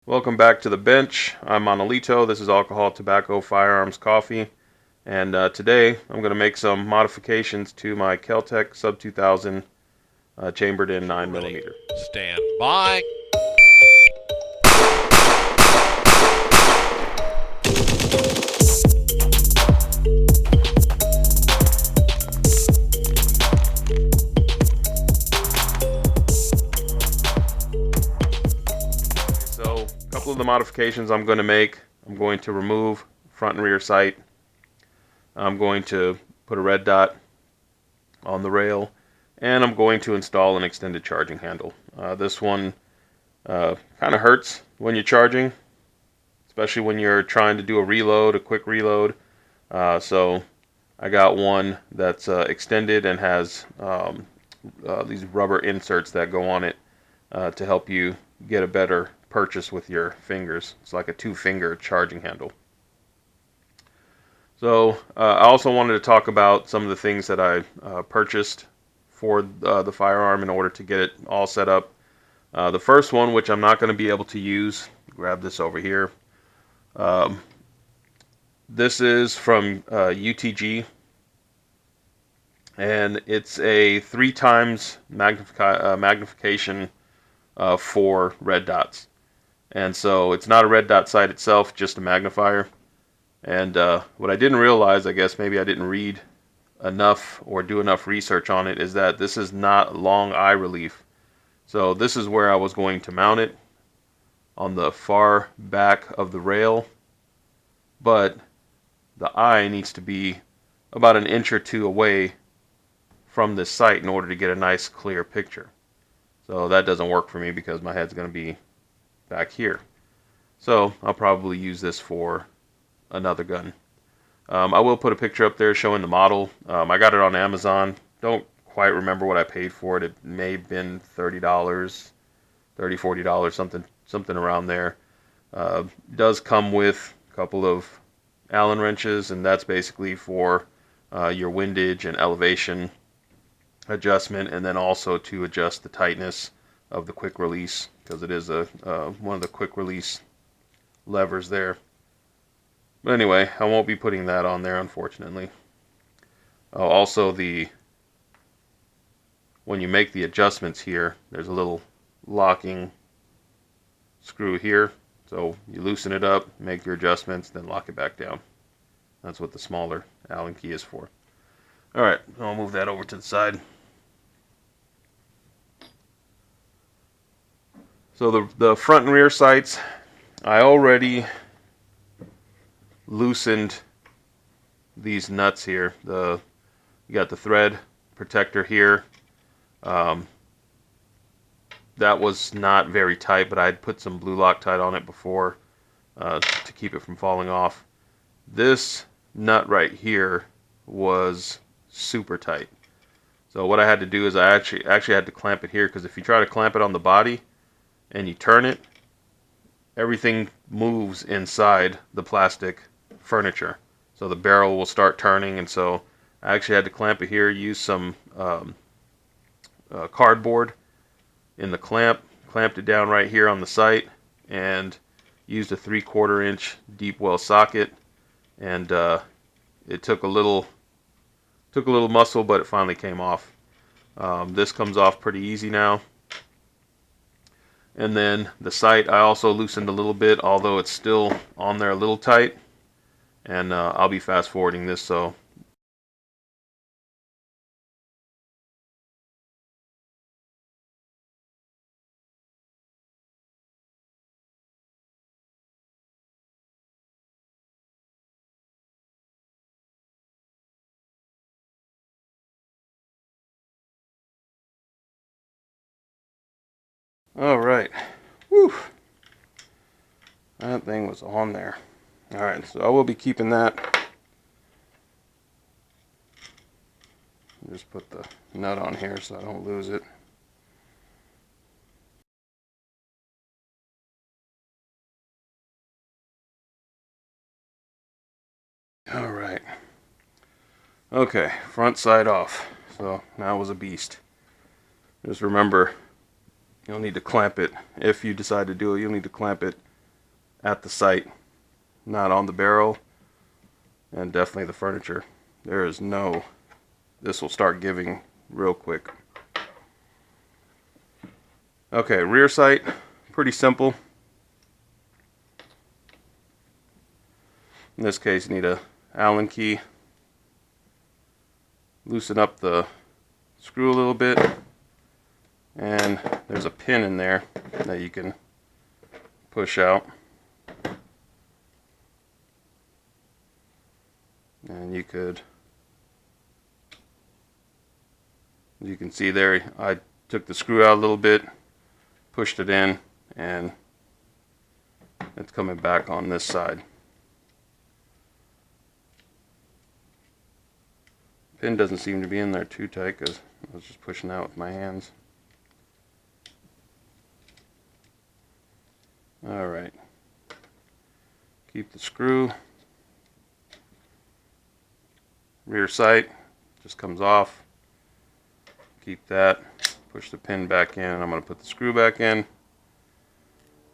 Welcome back to the bench. I'm Monolito. This is Alcohol, Tobacco, Firearms, Coffee. And today I'm going to make some modifications to my Kel-Tec Sub 2000 chambered in 9mm. Stand by. So a couple of the modifications I'm going to make. I'm going to remove front and rear sight. I'm going to put a red dot on the rail, and I'm going to install an extended charging handle. This one kind of hurts when you're charging, especially when you're trying to do a quick reload. So I got one that's extended and has these rubber inserts that go on it to help you get a better purchase with your fingers. It's like a 2-finger charging handle. So I also wanted to talk about some of the things that I purchased for the firearm in order to get it all set up. The first one, which I'm not going to be able to use, grab this over here. This is from UTG, and it's a 3 times magnification for red dots. And so it's not a red dot sight itself, just a magnifier. And what I didn't realize, I guess maybe I didn't read enough or do enough research on it, is that this is not long eye relief. So this is where I was going to mount it, on the far back of the rail, but the eye needs to be about an inch or two away from this sight in order to get a nice clear picture. So that doesn't work for me because my head's going to be back here. So I'll probably use this for another gun. I will put a picture up there showing the model. I got it on Amazon. Don't quite remember what I paid for it. It may have been $30, $30, $40, something around there. Does come with a couple of Allen wrenches, and that's basically for your windage and elevation adjustment, and then also to adjust the tightness of the quick release, because it is one of the quick release levers there. But anyway, I won't be putting that on there, unfortunately. Also, when you make the adjustments here, there's a little locking screw here. So you loosen it up, make your adjustments, then lock it back down. That's what the smaller Allen key is for. Alright, I'll move that over to the side. So the front and rear sights, I already loosened these nuts here. You got the thread protector here. That was not very tight, but I'd put some blue Loctite on it before to keep it from falling off. This nut right here was super tight. So what I had to do is I actually had to clamp it here, because if you try to clamp it on the body and you turn it, everything moves inside the plastic furniture. So the barrel will start turning, and so I actually had to clamp it here, use some cardboard in the clamped it down right here on the sight, and used a 3/4 inch deep well socket, and it took a little muscle, but it finally came off. This comes off pretty easy now. And then the sight I also loosened a little bit, although it's still on there a little tight, and I'll be fast forwarding this, so alright. Whew. That thing was on there. Alright, so I will be keeping that. Just put the nut on here so I don't lose it. Alright. Okay, front side off. So that was a beast. Just remember, you'll need to clamp it. If you decide to do it, you'll need to clamp it at the site, not on the barrel, and definitely the furniture. There is no, this will start giving real quick. Okay, rear sight, pretty simple. In this case, you need a Allen key. Loosen up the screw a little bit, and there's a pin in there that you can push out. And you can see there, I took the screw out a little bit, pushed it in, and it's coming back on this side. Pin doesn't seem to be in there too tight because I was just pushing out with my hands. Alright, keep the screw. Rear sight just comes off. Keep that. Push the pin back in. I'm going to put the screw back in.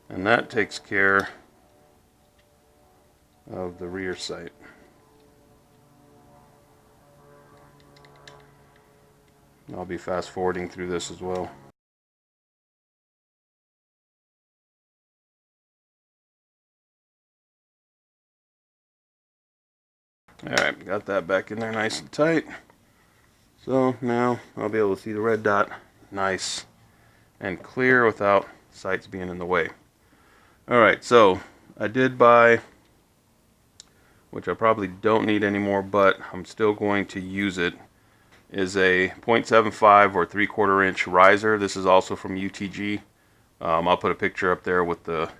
And that takes care of the rear sight. I'll be fast forwarding through this as well. Alright, got that back in there nice and tight. So now I'll be able to see the red dot nice and clear without sights being in the way. Alright, so I did buy, which I probably don't need anymore, but I'm still going to use it, is a 0.75 or 3/4 inch riser. This is also from UTG. I'll put a picture up there with the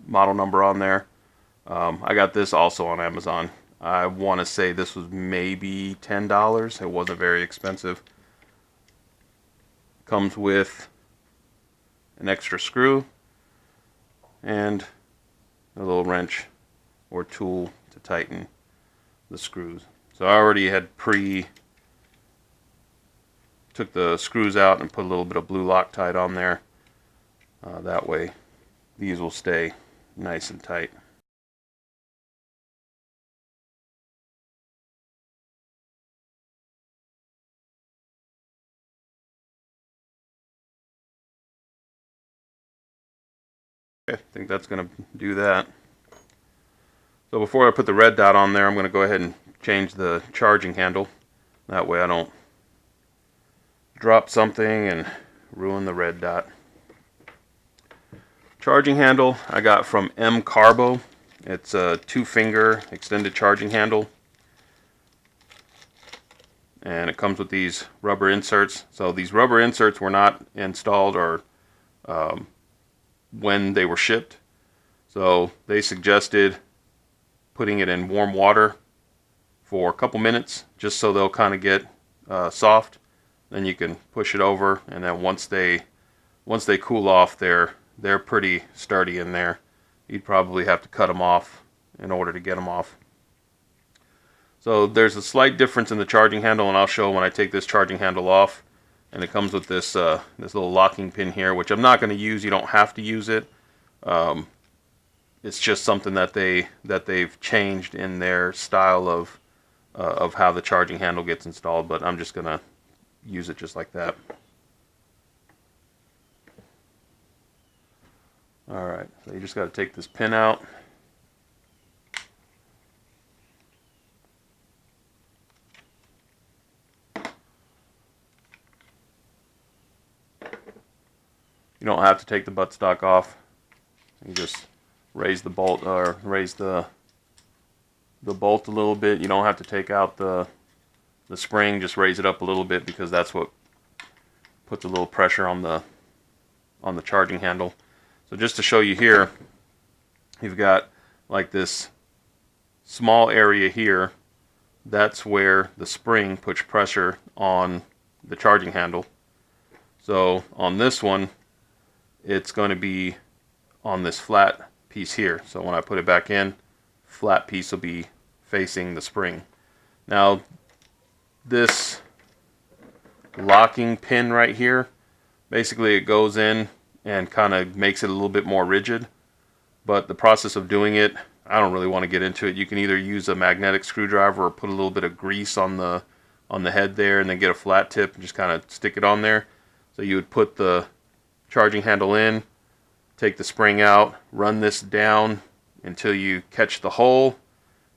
model number on there. I got this also on Amazon. I want to say this was maybe $10. It wasn't very expensive. Comes with an extra screw and a little wrench or tool to tighten the screws. So I already had took the screws out and put a little bit of blue Loctite on there. That way these will stay nice and tight. I think that's going to do that. So before I put the red dot on there, I'm going to go ahead and change the charging handle. That way I don't drop something and ruin the red dot. Charging handle I got from M Carbo. It's a 2-finger extended charging handle. And it comes with these rubber inserts. So these rubber inserts were not installed or when they were shipped. So they suggested putting it in warm water for a couple minutes just so they'll kind of get soft. Then you can push it over, and then once they cool off, they're pretty sturdy in there. You'd probably have to cut them off in order to get them off. So there's a slight difference in the charging handle, and I'll show when I take this charging handle off. And it comes with this this little locking pin here, which I'm not going to use. You don't have to use it. It's just something that they've changed in their style of how the charging handle gets installed. But I'm just going to use it just like that. Alright, so you just got to take this pin out. You don't have to take the buttstock off. You just raise the bolt or raise the bolt a little bit. You don't have to take out the spring. Just raise it up a little bit because that's what puts a little pressure on the charging handle. So just to show you here, you've got like this small area here. That's where the spring puts pressure on the charging handle. So on this one, it's going to be on this flat piece here. So when I put it back in, flat piece will be facing the spring. Now this locking pin right here, basically it goes in and kind of makes it a little bit more rigid. but the process of doing it, I don't really want to get into it. You can either use a magnetic screwdriver or put a little bit of grease on the head there, and then get a flat tip and just kind of stick it on there. So you would put the charging handle in, take the spring out, run this down until you catch the hole,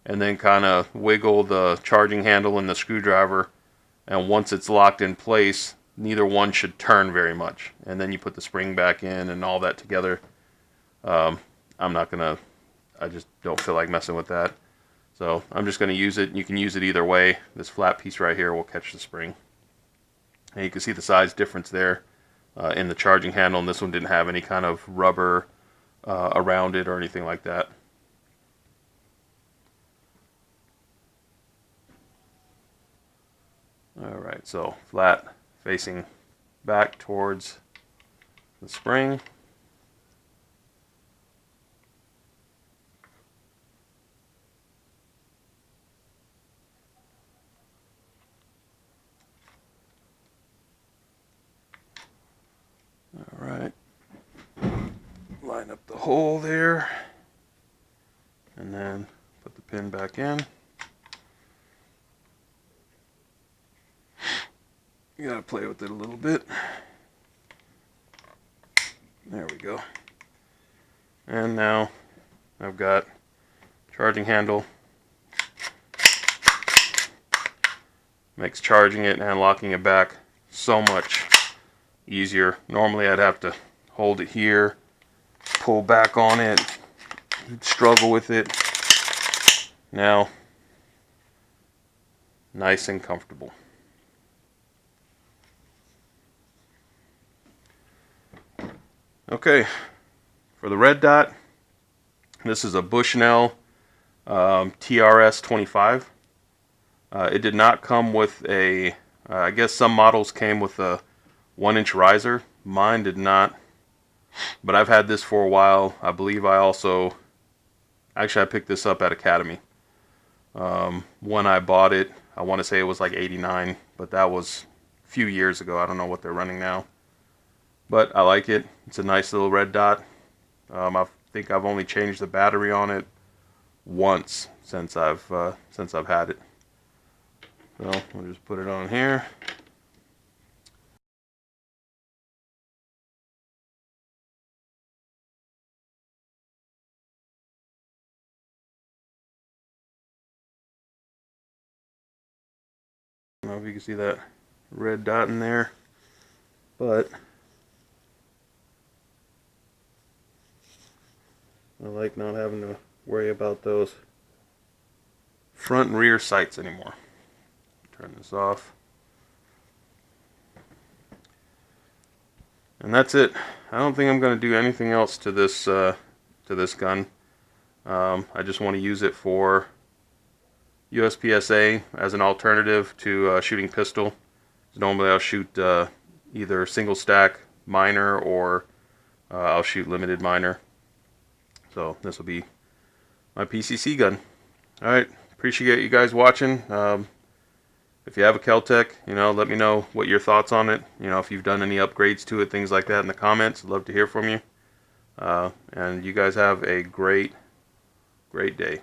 and then kind of wiggle the charging handle and the screwdriver, and once it's locked in place, neither one should turn very much, and then you put the spring back in and all that together. I'm not gonna, I just don't feel like messing with that, so I'm just gonna use it. You can use it either way. This flat piece right here will catch the spring, and you can see the size difference there in the charging handle, and this one didn't have any kind of rubber around it or anything like that. Alright, so flat facing back towards the spring. Alright, line up the hole there, and then put the pin back in. You gotta play with it a little bit. There we go. And now I've got charging handle. Makes charging it and locking it back so much easier. Normally I'd have to hold it here, pull back on it, struggle with it. Now, nice and comfortable. Okay, for the red dot, this is a Bushnell TRS 25. It did not come with a, I guess some models came with a 1-inch riser. Mine did not, but I've had this for a while. I believe I also, actually I picked this up at Academy. When I bought it, I want to say it was like $89, but that was a few years ago. I don't know what they're running now. But I like it. It's a nice little red dot. I think I've only changed the battery on it once since I've had it. So we'll just put it on here. I don't know if you can see that red dot in there, but I like not having to worry about those front and rear sights anymore. Turn this off. And that's it. I don't think I'm going to do anything else to this gun. I just want to use it for USPSA as an alternative to shooting pistol. Normally I'll shoot either single stack minor or I'll shoot limited minor. So this will be my PCC gun. Alright, appreciate you guys watching. If you have a Kel-Tec, let me know what your thoughts on it. If you've done any upgrades to it, things like that in the comments. I'd love to hear from you. And you guys have a great day.